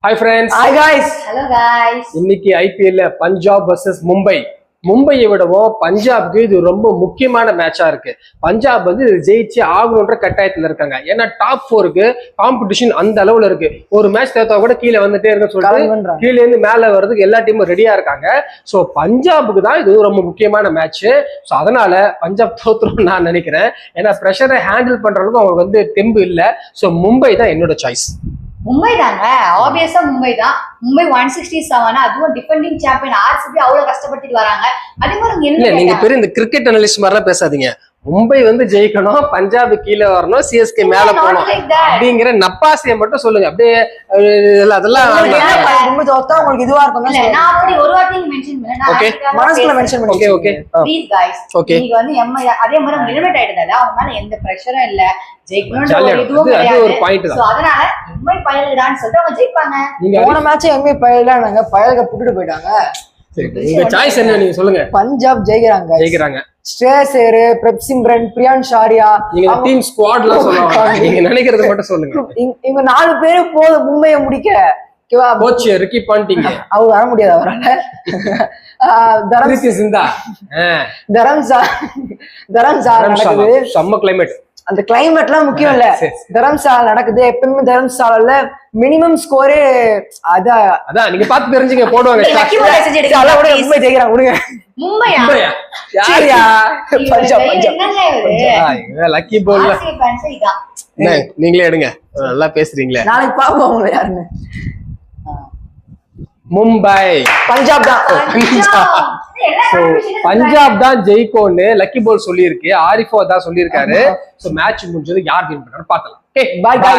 Hi friends. Hi guys. Hello guys. இன்னைக்கு ஐபிஎல்ல Punjab vs Mumbai. மும்பையை விடவும் பஞ்சாப்க்கு இது ரொம்ப முக்கியமான மேட்சா இருக்கு. பஞ்சாப் வந்து ஜெயிச்சு ஆகணுன்ற கட்டாயத்துல இருக்காங்க. ஏன்னா டாப் 4க்கு காம்படிஷன் அந்த அளவுல இருக்கு. ஒரு மேட்ச் தோத்தா கூட கீழே வந்துட்டே இருக்குன்னு சொல்லிட்டு கீழே இருந்து மேல வர்றதுக்கு எல்லா டீமும் ரெடியா இருக்காங்க. ஸோ பஞ்சாபுக்கு தான் இது ரொம்ப முக்கியமான மேட்ச். ஸோ அதனால பஞ்சாப் தோத்துரும் நான் நினைக்கிறேன். ஏன்னா ப்ரெஷரை ஹேண்டில் பண்ற அளவுக்கு அவங்களுக்கு வந்து தெம்பு இல்லை. ஸோ மும்பை தான் என்னோட சாய்ஸ். மும்பை தாங்க, ஆப்வியஸா மும்பை தான். மும்பை 167, அதுவும் டிஃபெண்டிங் சாம்பியன் ஆர்சிபி அவ்வளவு கஷ்டப்பட்டுட்டு வராங்க. அதே மாதிரி இல்ல நீங்க பெரிய இந்த கிரிக்கெட் அனலிஸ்ட் மாதிரிலாம் பேசாதீங்க. மும்பை வந்து ஜெயிக்கணும், பஞ்சாப் கீழே வரணும், சிஎஸ்கே மேல போகணும் அப்படிங்கிற நப்பாசியை மட்டும் சொல்லுங்க. அப்படியே அதெல்லாம் மும்பை தோத்தா உங்களுக்கு இதுவா இருக்கும். நான் அப்படி ஒரு வாட்டி மென்ஷன் பண்ணேன், மனசுல மென்ஷன் பண்ணி. ஓகே ஓகே ப்ளீஸ் गाइस, நீங்க வந்து எம்ஐ அதே மாதிரி அவங்க எலிமினேட் ஆயிட்டதால அவங்க மேல எந்த பிரஷரும் இல்ல, ஜெயிக்கணும்ன்ற ஒரு இதுவும் கிடையாது. ஒரு பாயிண்ட் தான். சோ அதனால எம்ஐ பயலுடான்னு சொல்லிட்டு அவங்க ஜெயிப்பாங்க. நீங்க போன மேட்ச் எம்ஐ பயலானாங்க, பயலுக புட்டுட்டு போயிட்டாங்க. உங்க சாய்ஸ் என்ன நீங்க சொல்லுங்க. பஞ்சாப் ஜெயிக்கிறாங்க. ஸ்ரேயர், பிரப்சிம்ரன், பிரியான் ஷாரியா, நீங்க டீம் ஸ்குவாட்லாம் சொல்லுவாங்க. நீங்க நினைக்கிறது மட்டும் சொல்லுங்க. இவங்க 4 பேரு போதும் மும்பையை முடிக்க. கோச் ரிக்கி பாண்டிங் அவங்க வர முடியாது, அவரால. தரம்சாலா நடக்குது. செம்ம கிளைமேட். அந்த கிளைமேட்லாம் முக்கியம் இல்ல, தரம்சாலா நடக்குது. எப்பவுமே தரம்சாலால மினிமம் ஸ்கோரே அதான் நீங்க பார்த்து தெரிஞ்சுங்க, போடுவாங்க. மும்பை ஜெயிக்கிறாங்க, விடுங்க. மும்பையா? யாரியா? பஞ்சாப். லக்கி போல்ல நீங்களே எடுங்க, நல்லா பேசுறீங்களே. நாளைக்கு பாப்போம் அவங்க யாருன்னு. மும்பை பஞ்சாப் தான். பஞ்சாப் தான் ஜெயிக்கும்னு லக்கி போல் சொல்லியிருக்கு. ஆரிஃபோ தான் சொல்லியிருக்காரு. சோ மேட்ச் முடிஞ்சது யார் வின் பண்றாரு பார்த்தலாம். Bye by.